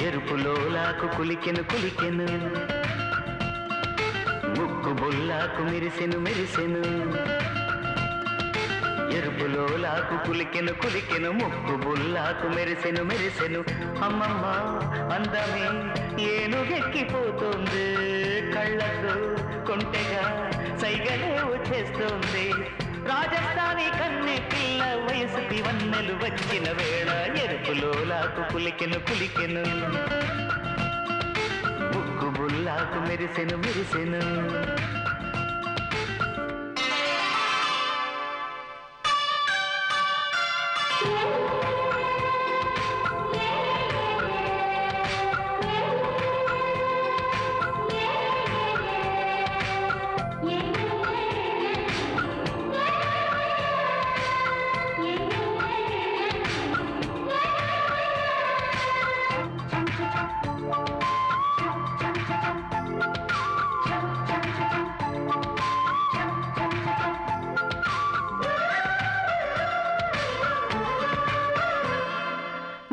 ఎరుపులోలాకు కులికెను కులికెను, ముక్కు బుల్లాకు మెరిసెను మెరిసెను. ఎరుపులోలాకు కులికెను కులికెను, ముక్కు బుల్లాకు మెరిసెను మెరిసెను. అమ్మమ్మ అందమే ఏనుగెక్కిపోతుంది, కళ్ళకు కొంటెగా సైగలే వచ్చేస్తుంది. రాజస్థానీ కన్నె పిల్ల వయసుకి వన్నెలు వచ్చిన వేళ ఎరుపులోలాకు కులికెను కులికెను, ముక్కు బుల్లాకు మెరిసెను మెరిసెను.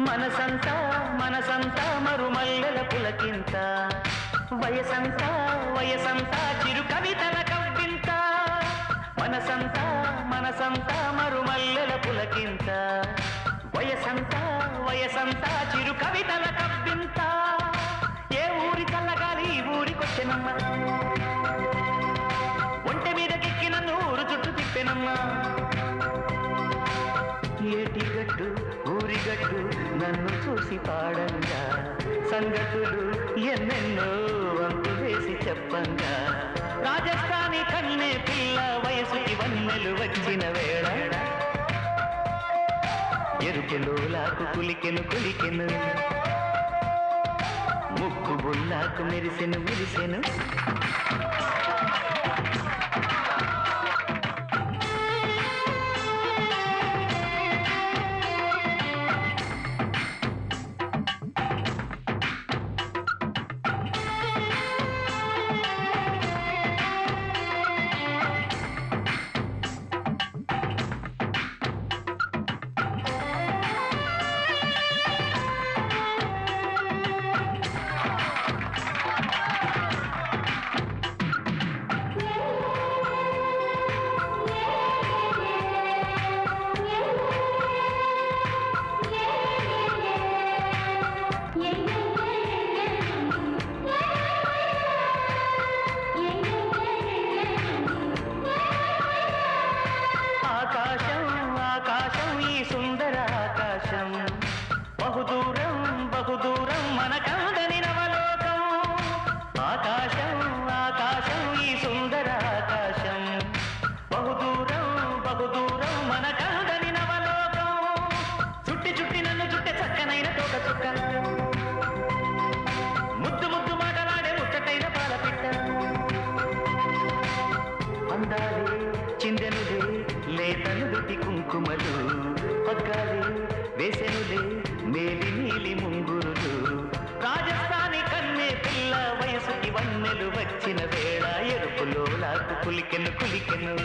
మనసంతా మనసంతా మరుమల్లెల పులకింత, వయసంతా వయసంతా చిరు కవితల కవ్వింత. మనసంతా మనసంతా మరుమల్లెల పులకింత, వయసంతా వయసంతా చిరు కవితల కవ్వింత. ఏ ఊరి చల్లగాలి ఈ ఊరికొచ్చెనమ్మ, ఒంటె మీదకెక్కి నన్ను ఊరు చుట్టూ తిప్పెనమ్మా. ఏటి గట్టు ఊరి గట్టు నన్ను చూసి పాడంగా, సంగతులు ఎన్నెన్నో వంతు వేసి చెప్పంగా. రాజస్థానీ కన్నే పిల్ల వయసుకి వన్నెలు వచ్చిన వేళ ఎరుపులోలాకు కులికెను కులికెను, ముక్కు బుల్లాకు మెరిసెను మెరిసెను. బహుదూరం బహుదూరం మనకందని నవలోకం. ఆకాశం ఆకాశం ఈ సుందర ఆకాశం, బహుదూరం బహుదూరం మనకందని నవలోకం. చుట్టి చుట్టి నన్ను చుట్టే చక్కనైన తోక చుక్క, ముద్దు ముద్దు మాటలాడే ముచ్చటైన పాలపిట్ట. అందాలే చిందెనులే లేతను దుటి కుంకుమలు, పగ్గాలే వేసెనులే మేలి నీలి ముంగురులు. రాజస్థానీ కన్నే పిల్ల వయసుకి వన్నెలు వచ్చిన వేళ ఎరుపులోలాకు కులికెను కులికెను,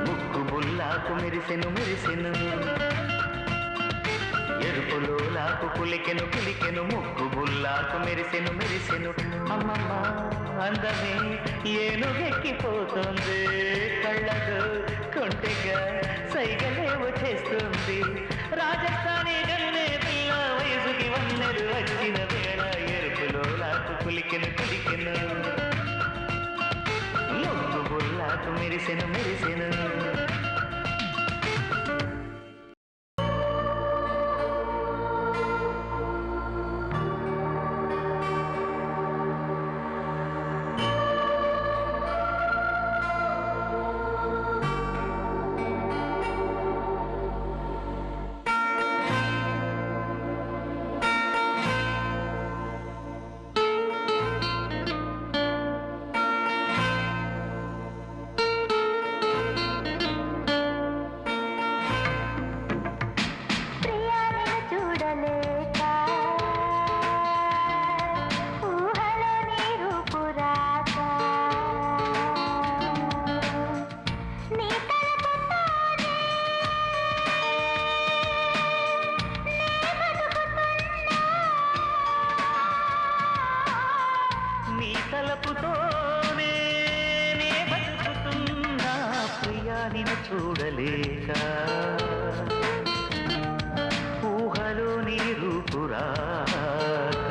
ముక్కు బుల్లాకు మెరిసెను మెరిసెను. ఎరుపులోలాకు కులికెను కులికెను, ముక్కు బుల్లాకు మెరిసెను మెరిసెను. అమ్మమ్మ అందమే ఏనుగెక్కిపోతుంది, కళ్ళకు కొంటెగా సైగలేవో చేస్తుంది. రాజస్థానీ కన్నే పిల్ల వయసుకి వన్నెలు వచ్చిన వేళ ఎరుపులోలాకు కులికెను కులికెను, ముక్కు బుల్లాకు మెరిసెను మెరిసెను. నిన్ను చూడలేక ఊహలో నీ రూపురాక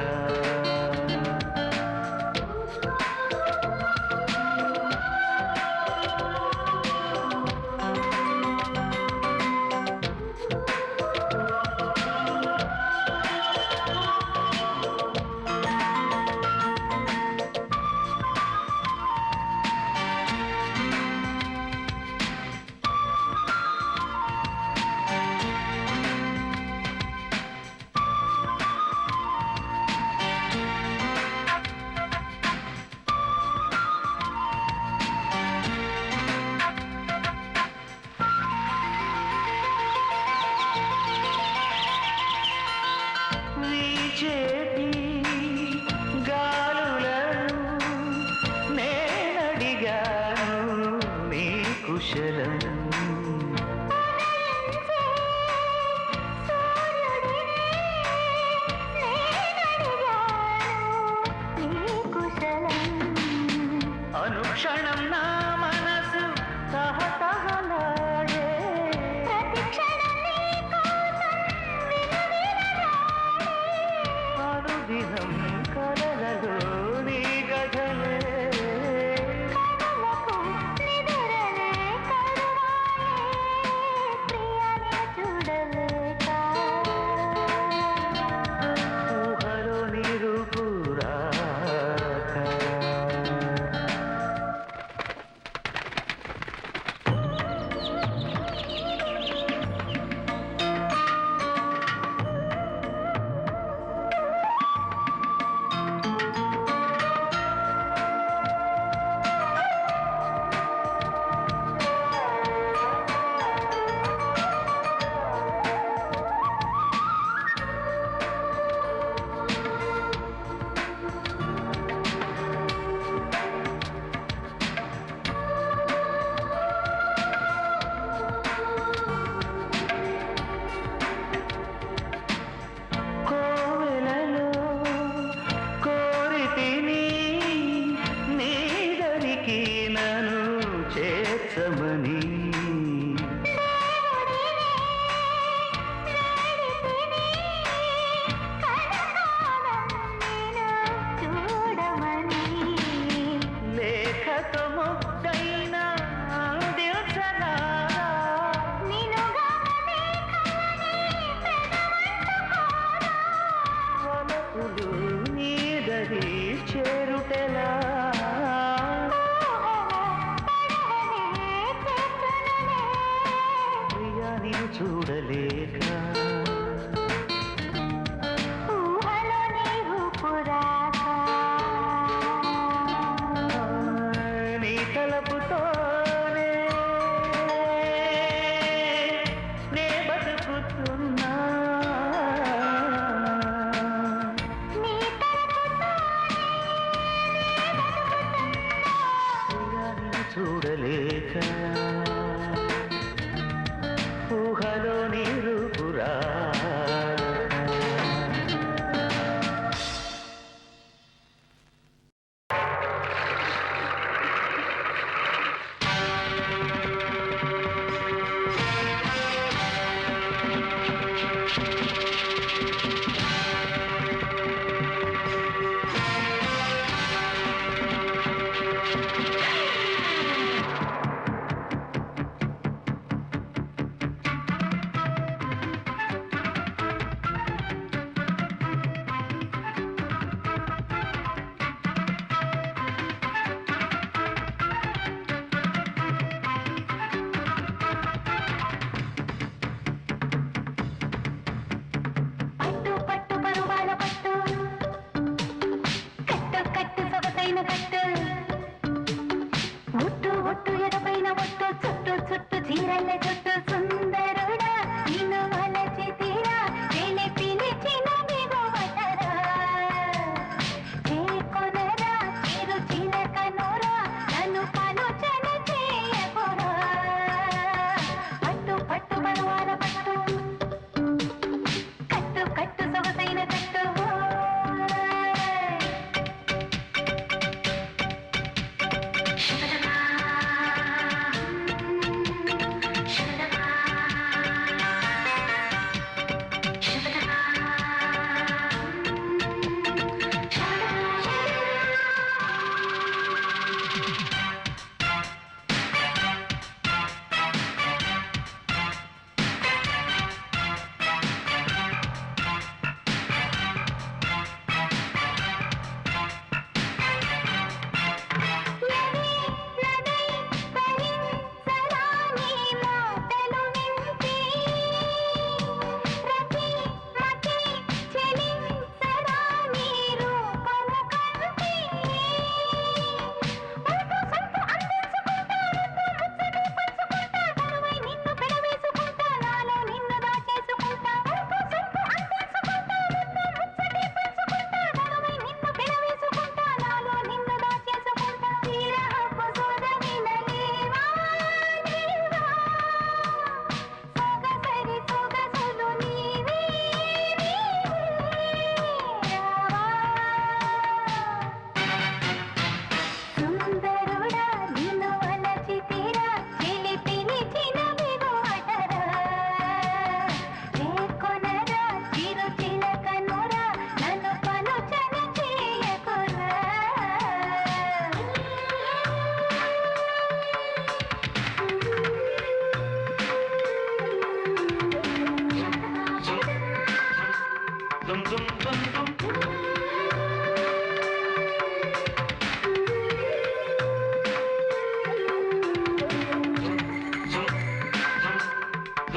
చేతి గాలులను నేనడిగాను నీ కుశలం అనుక్షణం నా మనసు తహతహలాడే అనుదినం కలలలో నీ గజలే ఊహలో నీ రూపురాక చేర్చమని లేఖతో ముద్దైన వలపులు నీదరి చేరుటెలా చూడలేక ఊహలో నీ రూపురాక నీ తలపుతోనే నే బతుకుతున్నా నీ తలపుతోనే చూడలేక ఊహలో నీ రూపురాక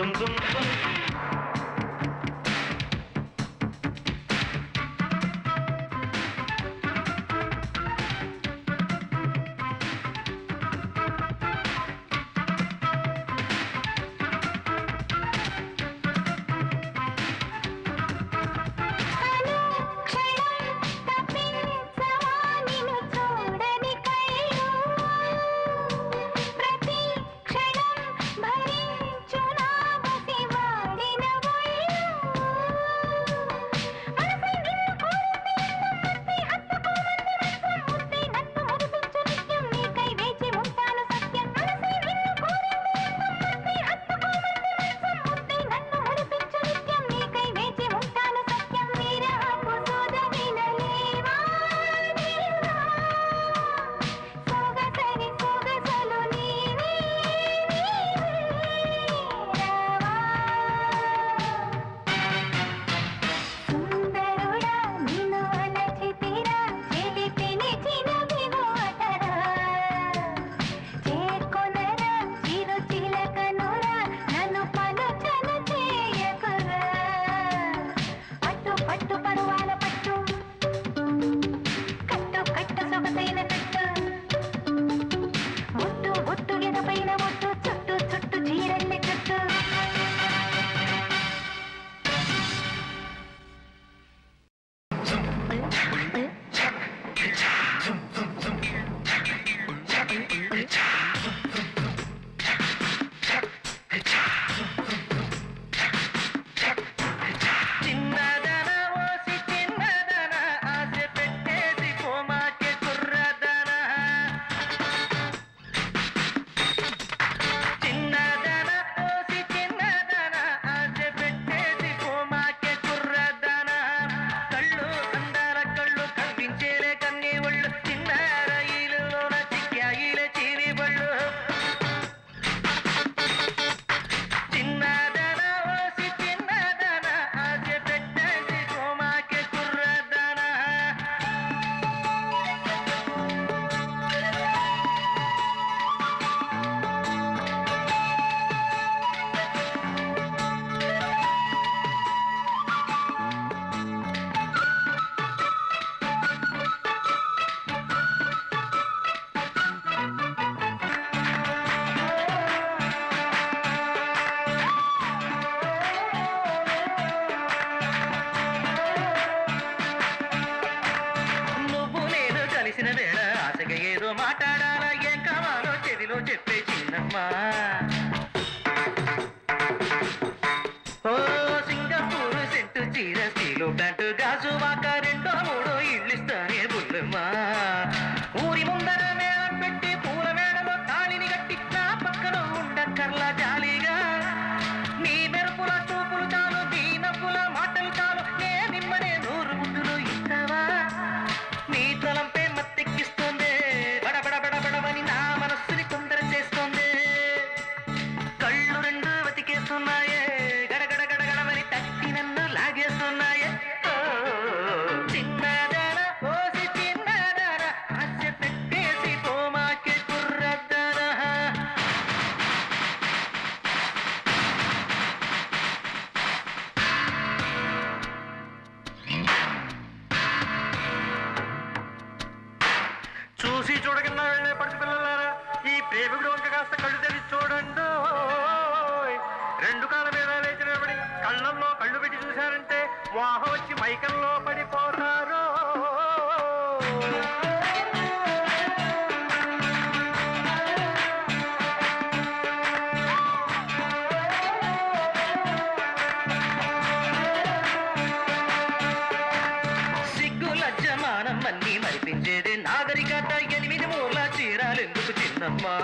దుమ్ దుమ్ దుమ్. ఓ సింగపూర్ సెంటు చీర స్టీలు ప్యాంటు గాజు వాక రెండో మూడో ఇల్లిస్తానే బుల్లమ్మా. ఊరి ముందర మేళం పెట్టి పూల మేడలో తాళిని గట్టి నా పక్కన ఉండక్కర్లా జాలీగా. నీ మెరుపుల చూపులు చాలు, నీ నవ్వుల మాటలు చాలు, నే నిమ్మనే నూరు ముద్దులు ఇస్తావా. నీ తలంపే మత్తెక్కిస్తుంది, బడబడబడబడమని నా మనస్సుని తొందర చేస్తుంది. కళ్ళు రెండు వెతికేస్తున్నాయే, గడగడ గడగడమని తట్టి నన్ను లాగేస్తున్నాయే. చిన్నదాన ఓసి చిన్నదాన ఆశ పెట్టేసి పోమాకే కుర్రదాన. చూసి చూడకుండా వెళ్ళే పడుచు పిల్లలారా, ఈ ప్రేమికుడు వంక కాస్త కళ్ళు తెరిచి చూడండి. రెండు కాళ్ళ మీద లేచి నిలబడి కళ్ళల్లో కళ్ళు పెట్టి చూశారంటే వాహ వచ్చి మైకంలో పడిపోతారు. సిగ్గు లజ్జమానం అన్నీ మరిపించేది నాగరికత. 8 మూల చీరాలెందుకు చిన్నమ్మా.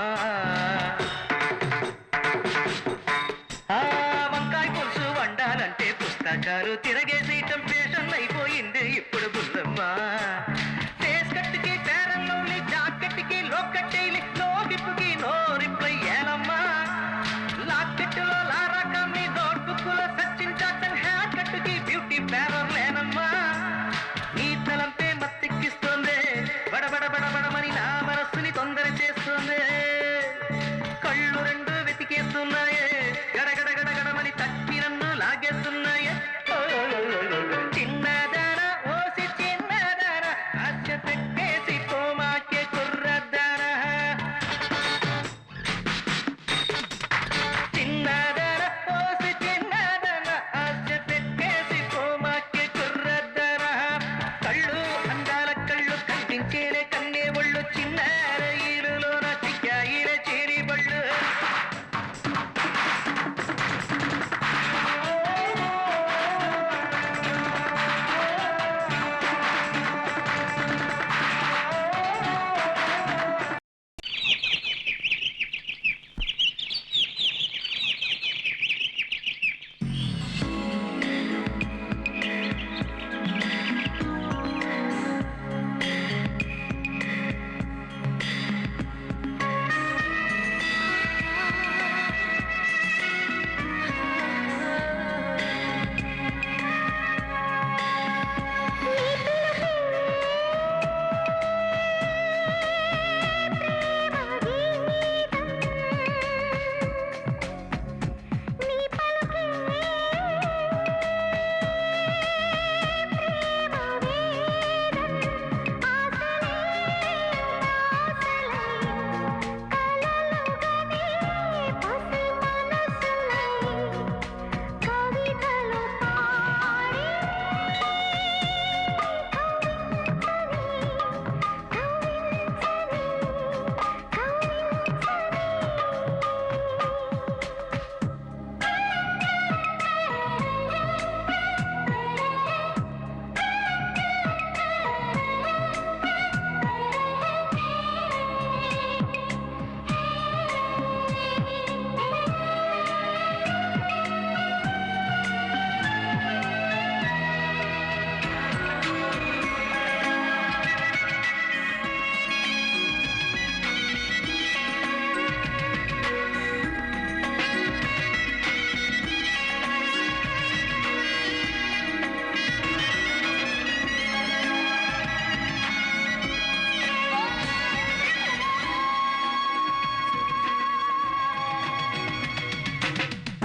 వంకాయ పులుసు వండాలంటే పుస్తకాలు తిరగేసేయటం ఫ్యాషన్ అయిపోయింది ఇప్పుడు బుల్లమ్మా. ఫేస్ కట్టుకి పేరల్లోని జాకెట్కి లోకట్టేలి, నోటిప్పుకి నో రిప్లై ఏలమ్మా. లాకెట్టులో లారాకాన్ని, నోట్బుక్కులో సచిన్ జాక్సన్, హ్యాట్ కట్టుకి బ్యూటీ పేరర్ లేనమ్మా. నీ తలంపే మత్తెక్కిస్తుంది, బడబడబడబడమని నా మనస్సుని తొందర చేస్తుంది. కళ్ళు రెండు వెతికేస్తున్నాయే, గడగడ గడగడ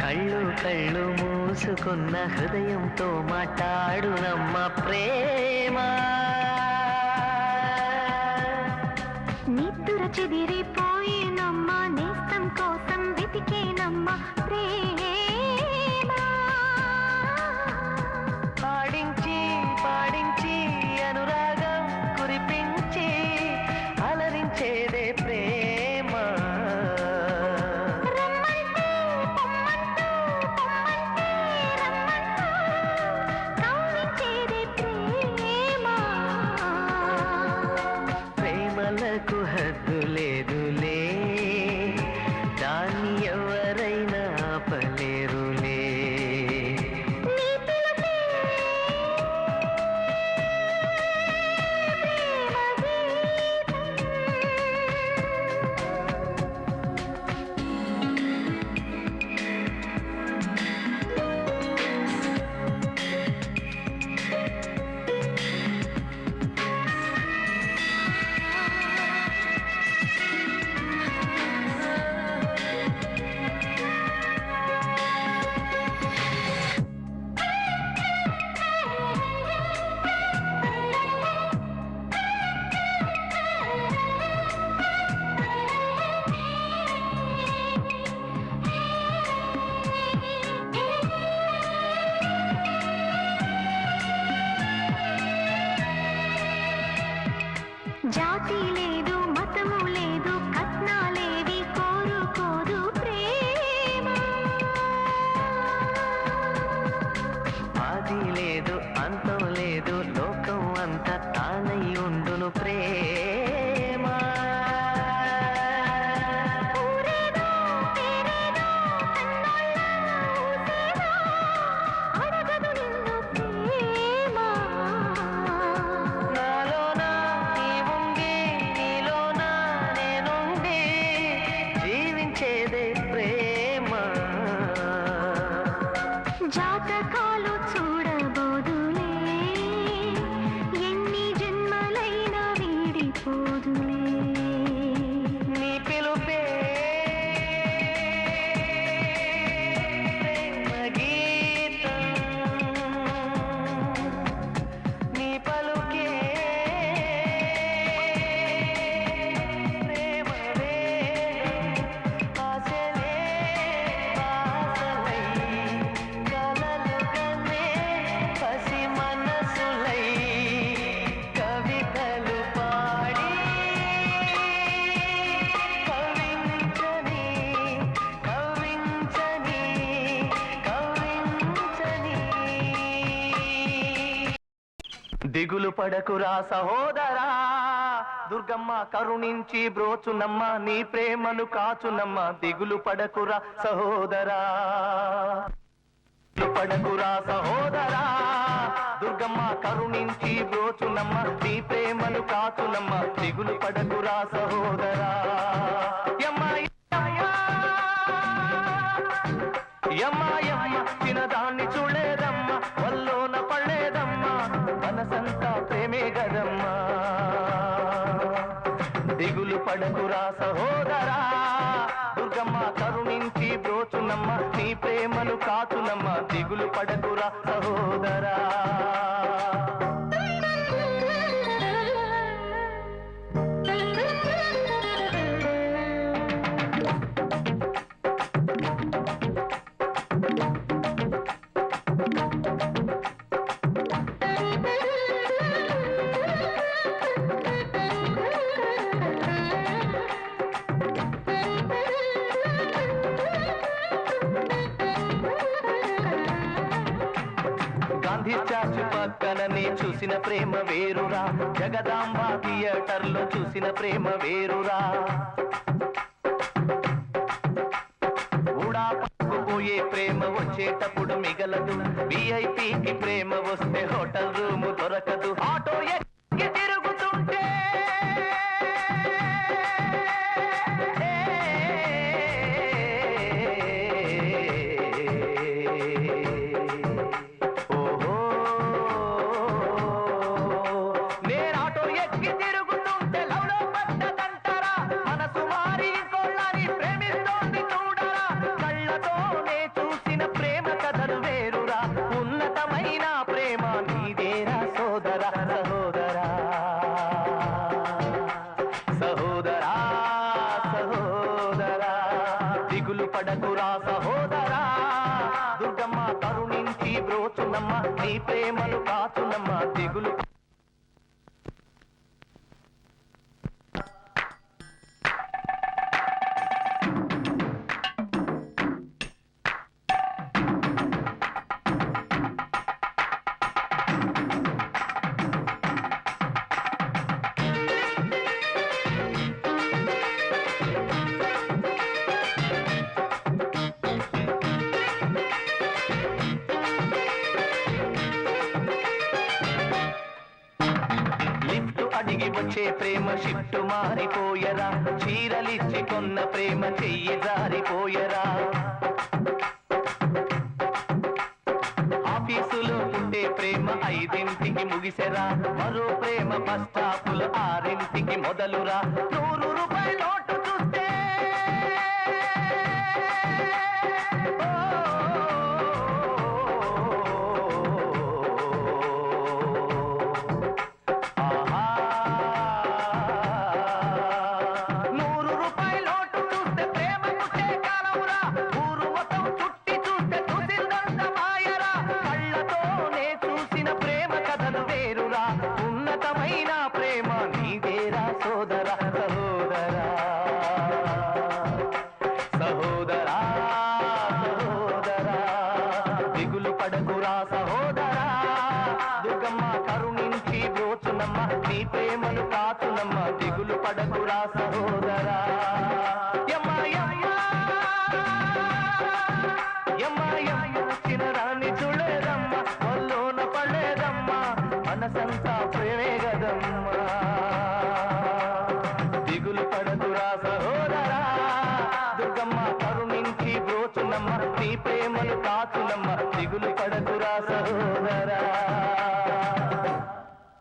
కళ్ళు కళ్ళు మూసుకున్న హృదయంతో మాట్లాడునమ్మ ప్రేమ. నిద్ర చెదిరిపోయేనమ్మ నేస్తం కోసం వెతికేనమ్మ ప్రేమ. పాడించి పాడించి అనురాగం కురిపించి అలరించేదే ప్రేమ. రమ్మంటే పొమ్మంటూ పొమ్మంటే రమ్మంటూ కౌగిలించేదే ప్రేమ. ప్రేమలకు హద్దు లేదులే, దాన్ని ఎవరైనా ఆపలేరులే. నీ పిలుపే జాతి లేదు మతము లేదు కట్నాలేవి కోరుకోదు ప్రేమ. ఆది లేదు అంతం లేదు లోకం అంత తానై ఉండును ప్రేమ. ఊరేదో పేరేదో కన్నోళ్ళ ఊసేదో అడగదు నిన్ను ప్రేమ. నాలోన నీవుండి నీలోన నేనుండి జీవించేదే ప్రేమ. జాతకాలు చూడబోదులే ఎన్ని జన్మలైనా వీడిపోదులే. నీ పిలుపే ప్రేమ గీతం, నీ పలుకే ప్రేమ వేదం. ఆశలే ఆశలై కలలు కనే పసి మనసులై కవితలు పాడి కవించని కవించని కవించని. దిగులు పడకురా సహోదరా, దుర్గమ్మ కరుణించి బ్రోచునమ్మ నీ ప్రేమను కాచునమ్మ. దిగులు పడకురా సహోదరా, దిగులు పడకురా సహోదరా, దుర్గమ్మ కరుణించి బ్రోచునమ్మ నీ ప్రేమను కాచునమ్మ. దిగులు పడకురా సహోదరా. యమ్మ యమ్మ యమ్మ చిన్నదాన్ని చూడలేదమ్మ, వల్లోన పడలేదమ్మ, మనసంతా ప్రేమే గదమ్మా. దిగులు పడకురా సహోదరా, దుర్గమ్మ కరుణించి బ్రోచునమ్మ నీ ప్రేమను కాచునమ్మ. దిగులు పడకురా సహోదరా. గాంధీ చాచు పక్కననే చూసిన ప్రేమ వేరురా, జగదాంబ థియేటర్లో చూసిన ప్రేమ వేరురా. ఊడా పట్టుకుపోయే ప్రేమ వచ్చేటప్పుడు మిగలదు, విఐపికి ప్రేమ వస్తే హోటల్ రూము దొరకదు. ఆటో ఎక్కి తిరుగుతుంటే చూసి పడకురా సహోదరా దుర్గమ్మ కరుణించి బ్రోచునమ్మ నీ ప్రేమను కాచునమ్మ దిగులు అడిగి వచ్చే ప్రేమ షిఫ్ట్ మారిపోయరా చీరలిచ్చి కొన్న ప్రేమ చెయ్యి జారిపోయరా ఆఫీసులో ఉండే ప్రేమ 5ంటికి ముగిసెరా మరో ప్రేమ బస్ స్టాపులు 6ంటికి మొదలురా 100 రూపాయల నోటు చూస్తే ప్రేమ నీదేరా సోదరా సహోదరా సహోదరా సహోదరా దిగులు పడకురా సహోదరా దుర్గమ్మ కరుణించి బ్రోచునమ్మ నీ ప్రేమను కాచునమ్మ దిగులు పడకురా సహోదరా చిన్నరాన్ని చూడేదమ్మ వల్లోన పడేదమ్మ మనసంతా ప్రేమే గదమ్మా దిగులు పడకురా సహోదరా దుర్గమ్మ కరుణించి బ్రోచునమ్మ నీ ప్రేమను కాచునమ్మ దిగులు